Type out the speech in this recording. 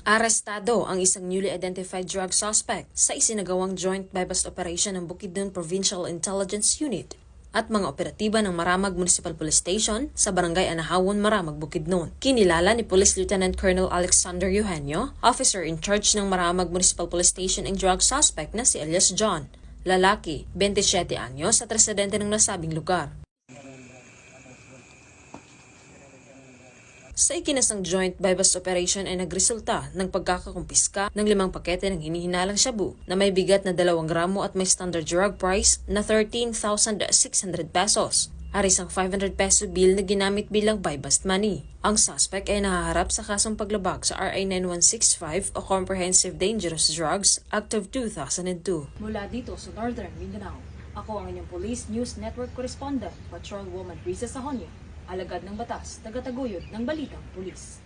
Arestado ang isang newly identified drug suspect sa isinagawang joint buy-bust operation ng Bukidnon Provincial Intelligence Unit at mga operatiba ng Maramag Municipal Police Station sa Barangay Anahawon, Maramag, Bukidnon. Kinilala ni Police Lieutenant Colonel Alexander Eugenio, officer in charge ng Maramag Municipal Police Station, ang drug suspect na si Elias John, lalaki, 27 anyos at residente ng nasabing lugar. Sa ikinasang joint buy-bust operation ay nagresulta ng pagkakakumpiska ng 5 pakete ng hinihinalang shabu na may bigat na 2 gramo at may standard drug price na 13,600 pesos. Aris ang 500 peso bill na ginamit bilang buy-bust money. Ang suspect ay nahaharap sa kasong paglabag sa RA 9165 o Comprehensive Dangerous Drugs Act of 2002. Mula dito sa Northern Mindanao, ako ang inyong Police News Network Correspondent, Patrolwoman Risa Sahonyo, alagad ng batas, tagataguyod ng Balitang Pulis.